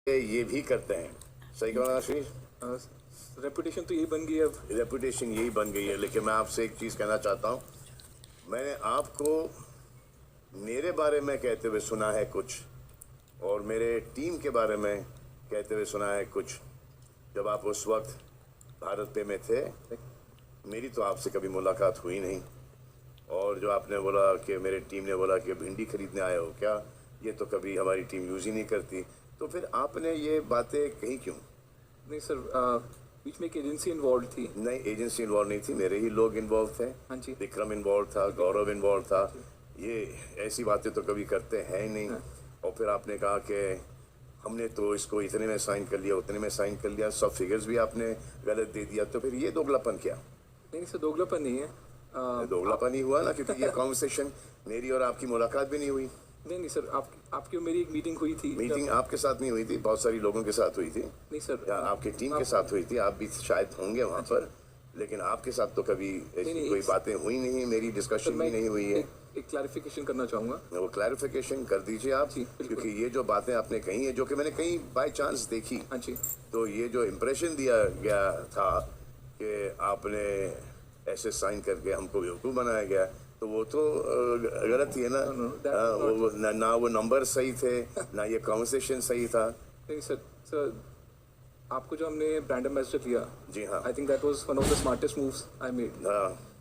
ये भी करते हैं। सही कहा ना आशीष? रेपुटेशन तो यही बन गई है अब। रेपुटेशन यही बन गई है, लेकिन मैं आपसे एक चीज़ कहना चाहता हूँ। मैंने आपको मेरे बारे में कहते हुए सुना है कुछ, और मेरे टीम के बारे में कहते हुए सुना है कुछ। जब आप उस वक्त भारत पे में थे, मेरी तो आपसे कभी मुलाकात हुई नहीं। और जो आपने बोला कि मेरे टीम ने बोला कि भिंडी खरीदने आए हो क्या, ये तो कभी हमारी टीम यूज़ ही नहीं करती। तो फिर आपने ये बातें कही क्यों? नहीं सर, बीच में एक एजेंसी इन्वॉल्व थी। नहीं, एजेंसी इन्वॉल्व नहीं थी, मेरे ही लोग इन्वॉल्व थे। हाँ जी। विक्रम इन्वॉल्व था, गौरव इन्वॉल्व था। ये ऐसी बातें तो कभी करते हैं ही नहीं। और फिर आपने कहा कि हमने तो इसको इतने में साइन कर लिया, उतने में साइन कर लिया, सब फिगर्स भी आपने गलत दे दिया। तो फिर ये दोगलापन क्या? नहीं सर, दोगलापन नहीं है। दोगलापन ही हुआ ना, क्योंकि ये कॉन्वर्सेशन मेरी और आपकी मुलाकात भी नहीं हुई। नहीं सर, आपकी और मेरी एक मीटिंग हुई थी। मीटिंग आपके साथ नहीं हुई थी, बहुत सारी लोगों के साथ हुई थी। नहीं सर, या आपकी टीम के साथ हुई थी, आप भी शायद होंगे वहाँ पर, लेकिन आपके साथ तो कभी ऐसी कोई बातें हुई नहीं, मेरी डिस्कशन भी नहीं हुई है। एक क्लैरिफिकेशन करना चाहूँगा। वो क्लैरिफिकेशन कर दीजिए आप, क्योंकि ये जो बातें आपने कही है, जो कि मैंने कहीं बाय चांस देखी, हाँ जी, तो ये जो इम्प्रेशन दिया गया था कि आपने ऐसे साइन करके हमको बेवकूफ़ बनाया गया, तो वो तो गलत ही है ना। ना वो नंबर सही थे, ना ये कॉन्वर्सेशन सही था। नहीं सर, आपको जो हमने ब्रांड एम्बेसडर लिया, जी हाँ, I think that was one of the smartest moves I made.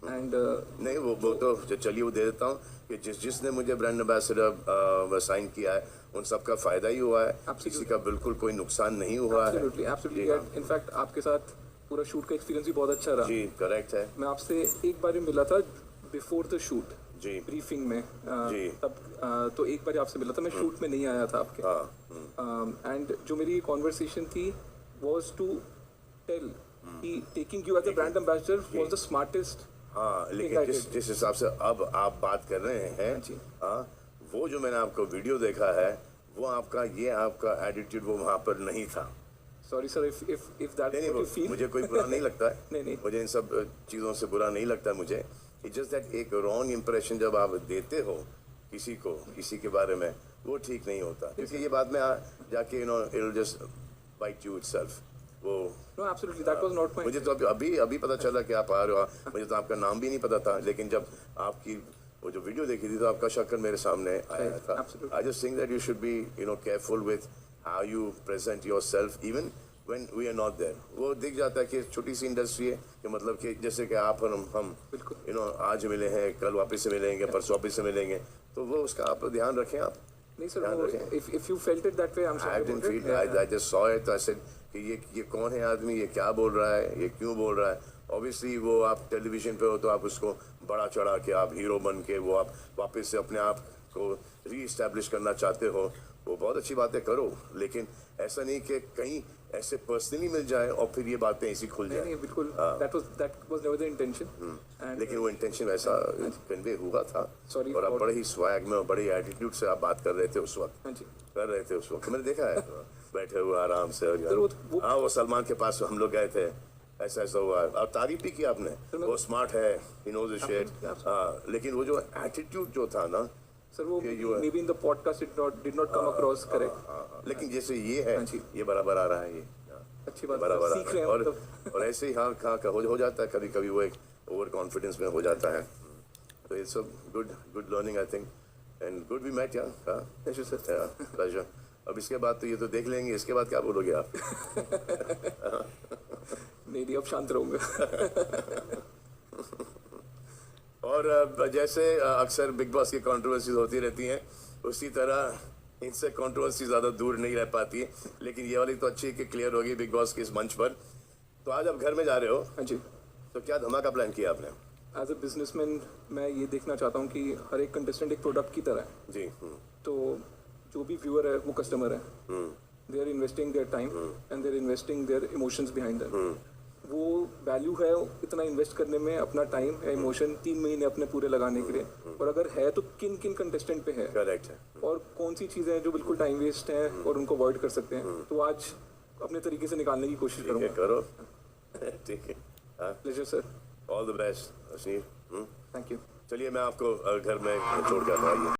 And नहीं, वो तो चलिए वो दे देता हूँ कि जिसने मुझे ब्रांड एम्बेसडर साइन किया है, उन सबका फ़ायदा ही हुआ है, किसी का बिल्कुल कोई नुकसान नहीं हुआ है। एब्सोल्युटली। इनफैक्ट आपके साथ पूरा शूट का एक्सपीरियंस भी बहुत अच्छा रहा। जी करेक्ट है। मैं आपसे एक बार मिला था बिफोर द शूट, जी ब्रीफिंग में। जी तब तो एक बार आपसे मिला था, मैं शूट में नहीं आया था आपके। एंड जो मेरी कॉन्वर्सेशन थी वाज टू टेल कि taking you as a brand ambassador was the smartest. हाँ, लेकिन जिस हिसाब से अब आप बात कर रहे हैं, हाँ, वो जो मैंने आपको वीडियो देखा है, वो आपका एटीट्यूड वो वहाँ पर नहीं था। सॉरी सर, इफ दैट नहीं, यू फील। मुझे कोई बुरा नहीं लगता है। नहीं, मुझे इन सब चीज़ों से बुरा नहीं लगता मुझे। इट्स जस्ट दैट एक रॉन्ग इम्प्रेशन जब आप देते हो किसी के बारे में, वो ठीक नहीं होता, क्योंकि ये बाद में जाके it will just bite you itself. वो no, absolutely that was not my. मुझे तो अभी पता चला कि आप आ रहे हो। मुझे तो आपका नाम भी नहीं पता था, लेकिन जब आपकी वो जो वीडियो देखी थी, तो आपका शक्ल मेरे सामने आया था। I just think that you should be careful with how you present yourself even when we are not there. वो दिख जाता है कि छोटी सी इंडस्ट्री है, कि मतलब कि जैसे कि आप और हम आज मिले हैं, कल वापस से मिलेंगे, परसों वापस से मिलेंगे, तो वो उसका आप ध्यान रखें। आप नहीं sir, if you felt it that way, I am sorry. I didn't feel, I just saw it. I said कि ये कौन है आदमी, ये क्या बोल रहा है, ये क्यों बोल रहा है। ऑब्वियसली वो आप टेलीविजन पे हो, तो आप उसको बड़ा चढ़ा के, आप हीरो बन के, वो आप वापस से अपने आप को री इस्टेब्लिश करना चाहते हो। वो बहुत अच्छी बातें करो, लेकिन ऐसा नहीं कि कहीं ऐसे पर्सनली मिल जाए और फिर ये बातें ऐसी खुल जाए। नहीं, बिल्कुल, that was never the intention. लेकिन वो इंटेंशन वैसा कन्वे हुआ था। Sorry और आप बड़े ही स्वैग में और बड़े एटीट्यूड से आप बात कर रहे थे उस वक्त। हाँ जी, कर रहे थे उस वक्त, मैंने देखा है बैठे हुए आराम से। और वो वो सलमान के पास हम लोग गए थे, ऐसा हुआ है। और तारीफ भी की आपने, वो स्मार्ट है, ही नोज हिज शिट। लेकिन वो जो एटीट्यूड जो था ना सर, वो may be in the podcast did not come across correct. लेकिन जैसे ये है, ये बराबर आ रहा है, ये अच्छी बात, बराबर सीख रहे हैं। और ऐसे ही हाँ हो जाता है कभी कभी, वो एक ओवर कॉन्फिडेंस में हो जाता है। तो it's a good learning I think, and good we met. Pleasure sir, pleasure. अब इसके बाद तो ये तो देख लेंगे, इसके बाद क्या बोलोगे आप? नहीं, अब शांत रहूंगा। और जैसे अक्सर बिग बॉस की कंट्रोवर्सीज होती रहती हैं, उसी तरह इनसे कंट्रोवर्सी ज़्यादा दूर नहीं रह पाती है। लेकिन ये वाली तो अच्छी है कि क्लियर होगी बिग बॉस के इस मंच पर। तो आज आप घर में जा रहे हो? हाँ जी। तो क्या धमाका प्लान किया आपने? एज अ बिजनेसमैन मैं ये देखना चाहता हूँ कि हर एक कंटेस्टेंट एक प्रोडक्ट की तरह है। जी। तो जो भी व्यूअर है वो कस्टमर है। They are investing their time and they are investing their emotions behind that. वो वैल्यू है इतना इन्वेस्ट करने में, अपना टाइम या इमोशन 3 महीने अपने पूरे लगाने के लिए। और अगर है तो किन किन कंटेस्टेंट पे है, करेक्ट है, और कौन सी चीज़ें हैं जो बिल्कुल टाइम वेस्ट हैं और उनको अवॉइड कर सकते हैं। तो आज अपने तरीके से निकालने की कोशिश करूँगा। करो। ठीक है, pleasure sir, all the best Asheer. Thank you. चलिए मैं आपको घर में छोड़ के आता हूँ।